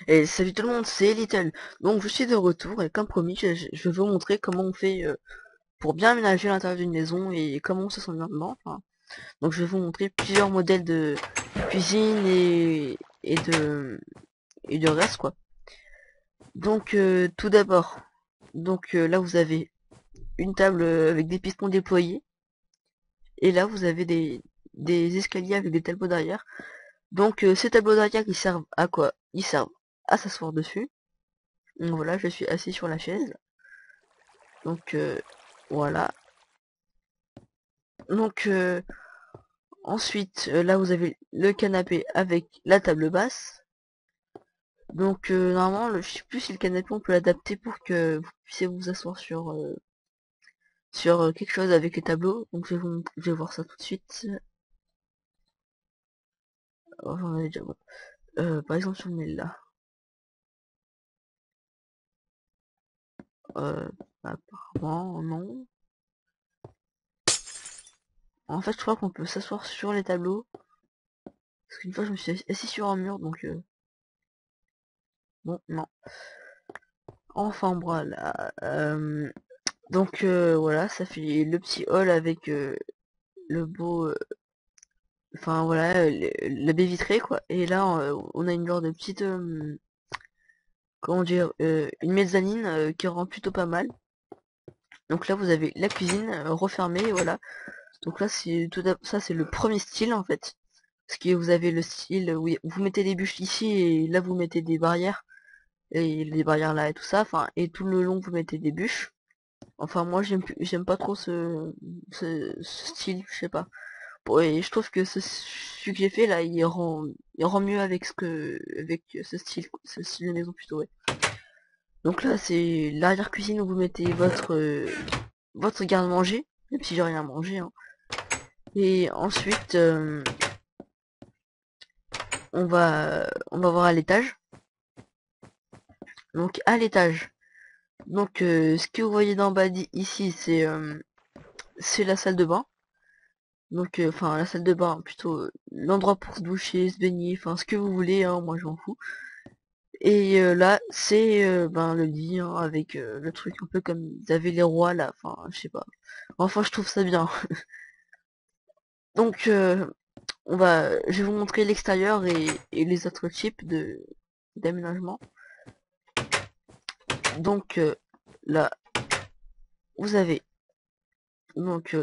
Et salut tout le monde, c'est Little. Donc je suis de retour et comme promis, je vais vous montrer comment on fait pour bien aménager l'intérieur d'une maison et comment on se sent bien dedans. Enfin, donc je vais vous montrer plusieurs modèles de cuisine et de reste quoi. Donc tout d'abord, là vous avez une table avec des pistons déployés et là vous avez des escaliers avec des tableaux derrière. Donc ces tableaux derrière ils servent à quoi? Ils servent à s'asseoir dessus. Donc voilà, je suis assis sur la chaise. Donc voilà. Donc ensuite, là vous avez le canapé avec la table basse. Donc normalement, je sais plus si le canapé on peut l'adapter pour que vous puissiez vous asseoir sur quelque chose avec les tableaux. Donc je vais voir ça tout de suite. Oh, j'en avais déjà bon. Par exemple, si on met là, euh, apparemment non. En fait, je crois qu'on peut s'asseoir sur les tableaux. Parce qu'une fois, je me suis assis sur un mur, donc bon, non. Enfin, voilà. Donc voilà, ça fait le petit hall avec le beau, enfin voilà, la baie vitrée quoi. Et là, on a une genre de petite, comment dire, une mezzanine qui rend plutôt pas mal. Donc là, vous avez la cuisine refermée, voilà. Donc là, ça, c'est le premier style en fait. Parce que vous avez le style où vous mettez des bûches ici et là vous mettez des barrières et des barrières là et tout ça. Enfin, et tout le long vous mettez des bûches. Enfin, moi j'aime pas trop ce style, je sais pas. Bon, et je trouve que celui que j'ai fait là, il rend mieux avec avec ce style de maison plutôt, ouais. Donc là, c'est l'arrière-cuisine où vous mettez votre garde-manger, même si j'ai rien à manger, hein. Et ensuite, on va voir à l'étage. Donc à l'étage, ce que vous voyez d'en bas ici, c'est la salle de bain. Donc, enfin, la salle de bain, plutôt l'endroit pour se doucher, se baigner, enfin, ce que vous voulez, hein, moi je m'en fous. Et là, c'est ben, le lit, hein, avec le truc un peu comme ils avaient les rois, là, enfin, je sais pas. Enfin, je trouve ça bien. Donc, je vais vous montrer l'extérieur et les autres types d'aménagement. Donc, là, vous avez donc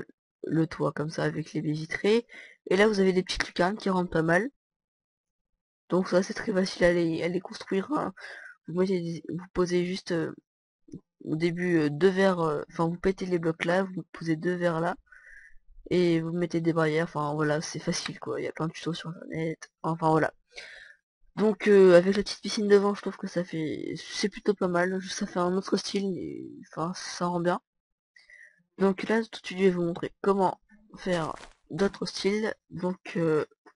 le toit comme ça avec les baies vitrées. Et là, vous avez des petites lucarnes qui rentrent pas mal. Donc ça, c'est très facile à les construire, hein. Vous posez juste au début deux verres, enfin vous pétez les blocs là, vous posez deux verres là, et vous mettez des barrières, enfin voilà, c'est facile quoi, il y a plein de tutos sur internet, enfin voilà. Donc avec la petite piscine devant, je trouve que c'est plutôt pas mal, ça fait un autre style, et, enfin ça rend bien. Donc là, tout de suite, je vais vous montrer comment faire d'autres styles. Donc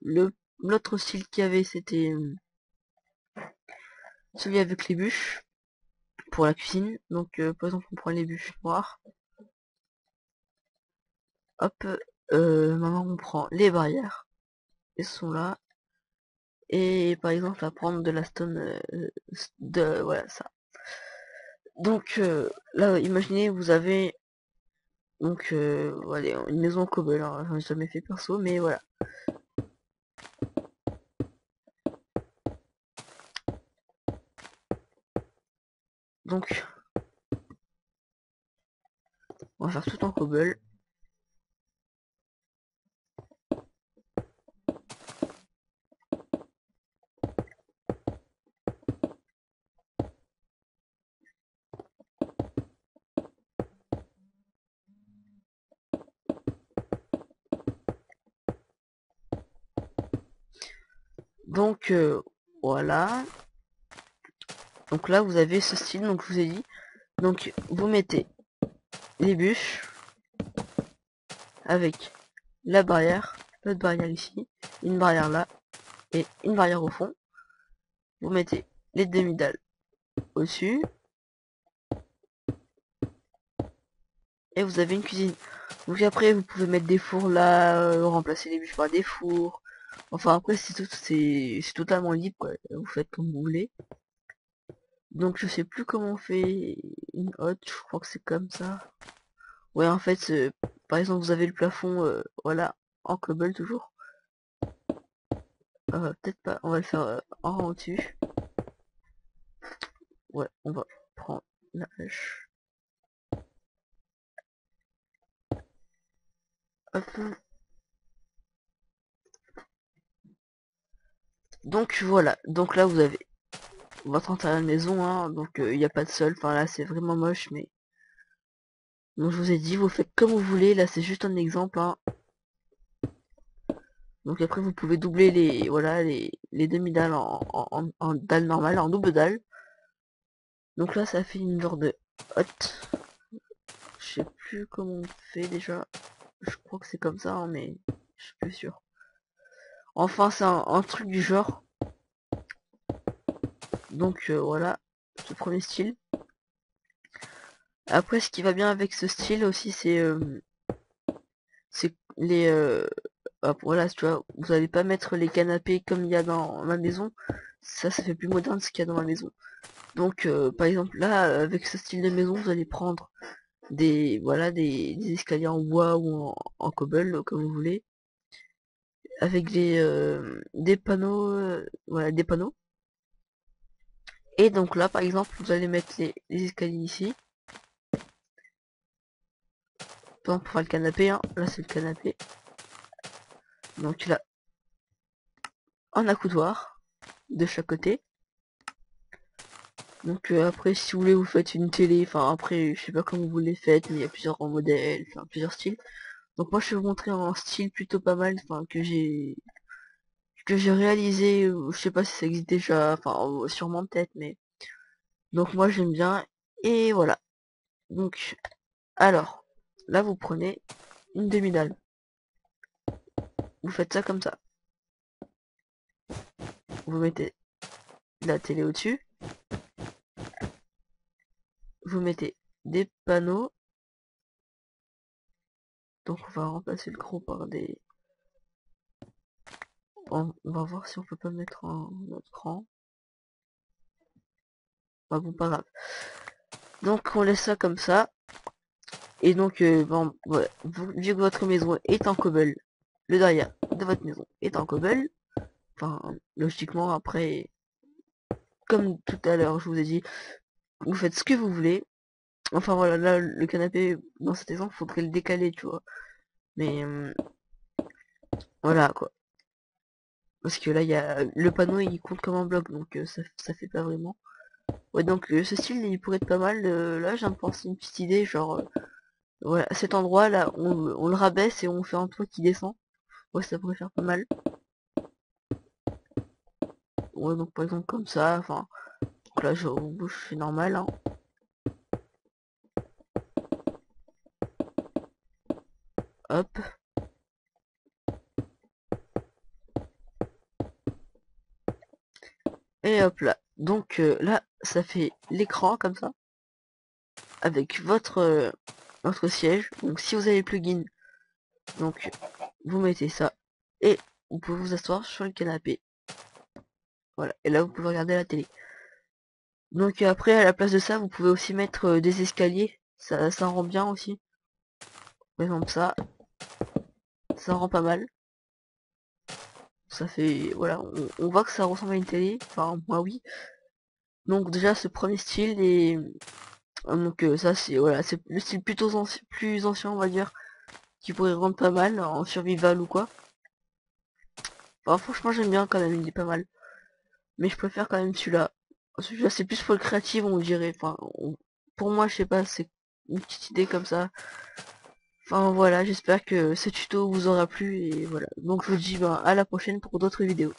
l'autre style qu'il y avait, c'était celui avec les bûches pour la cuisine. Donc par exemple, on prend les bûches noires. Hop, maintenant on prend les barrières. Elles sont là. Et par exemple, à prendre de la stone voilà ça. Donc là, imaginez, vous avez voilà, une maison en cobble. Alors, j'en ai jamais fait perso, mais voilà. Donc, on va faire tout en cobble. Donc voilà. Donc là, vous avez ce style. Donc je vous ai dit. Donc vous mettez les bûches avec la barrière, l'autre barrière ici, une barrière là et une barrière au fond. Vous mettez les demi-dalles au-dessus et vous avez une cuisine. Donc après vous pouvez mettre des fours là, remplacer les bûches par des fours. Enfin après c'est totalement libre quoi. Vous faites comme vous voulez. Donc je sais plus comment on fait une hotte, je crois que c'est comme ça. Ouais, en fait, par exemple, vous avez le plafond, voilà, en cobble toujours. Peut-être pas, on va le faire en rang au-dessus. Ouais, on va prendre la hache. Hop. Donc voilà, donc là vous avez votre intérieur de maison, hein, donc il n'y a pas de sol, enfin là c'est vraiment moche, mais donc je vous ai dit, vous faites comme vous voulez, là c'est juste un exemple, hein. Donc après vous pouvez doubler les voilà les demi-dalles en dalle normale, en double dalle. Donc là ça fait une genre de hotte. Je sais plus comment on fait déjà. Je crois que c'est comme ça, hein, mais je suis plus sûr. Enfin c'est un truc du genre. Donc voilà, ce premier style. Après ce qui va bien avec ce style aussi c'est les voilà, tu vois, vous allez pas mettre les canapés comme il y a dans ma maison. Ça fait plus moderne ce qu'il y a dans ma maison. Donc par exemple là avec ce style de maison vous allez prendre des voilà des escaliers en bois ou en cobble comme vous voulez avec des panneaux voilà des panneaux, et donc là par exemple vous allez mettre les escaliers ici par exemple pour faire le canapé, hein. Là c'est le canapé, donc là un accoudoir de chaque côté. Donc après si vous voulez vous faites une télé, enfin après je sais pas comment vous les faites, mais il y a plusieurs modèles, enfin plusieurs styles. Donc moi je vais vous montrer un style plutôt pas mal, enfin que j'ai réalisé, je sais pas si ça existe déjà, enfin sûrement peut-être, mais donc moi j'aime bien, et voilà. Donc alors là vous prenez une demi-dalle, vous faites ça comme ça, vous mettez la télé au-dessus, vous mettez des panneaux, donc on va remplacer le gros par des, on va voir si on peut pas mettre un autre cran. Bah bon, pas grave. Donc on laisse ça comme ça. Et donc bon, voilà. Vu que votre maison est en cobble, le derrière de votre maison est en cobble. Enfin, logiquement après, comme tout à l'heure, je vous ai dit, vous faites ce que vous voulez. Enfin voilà, là le canapé dans cet exemple, faudrait le décaler, tu vois. Mais voilà quoi. Parce que là il y a le panneau, il compte comme un bloc, donc ça fait pas vraiment. Ouais, donc ce style il pourrait être pas mal. Là j'ai pensé une petite idée, genre voilà, cet endroit là, on le rabaisse et on fait un toit qui descend. Ouais, ça pourrait faire pas mal. Ouais, donc par exemple comme ça, enfin, donc là je fais normal, hein. Hop, et hop là. Donc là, ça fait l'écran comme ça, avec votre siège. Donc si vous avez le plugin, donc vous mettez ça, et vous pouvez vous asseoir sur le canapé. Voilà, et là vous pouvez regarder la télé. Donc après, à la place de ça, vous pouvez aussi mettre des escaliers. Ça rend bien aussi. Par exemple ça rend pas mal. Ça fait, voilà, on voit que ça ressemble à une télé. Enfin, moi oui. Donc déjà ce premier style, et donc ça c'est voilà, c'est le style plutôt plus ancien, on va dire, qui pourrait rendre pas mal en survival ou quoi. Enfin, franchement j'aime bien quand même, il est pas mal. Mais je préfère quand même celui-là. Celui-là c'est plus pour le créatif, on dirait. Enfin, pour moi je sais pas, c'est une petite idée comme ça. Enfin voilà, j'espère que ce tuto vous aura plu, et voilà. Donc je vous dis ben, à la prochaine pour d'autres vidéos.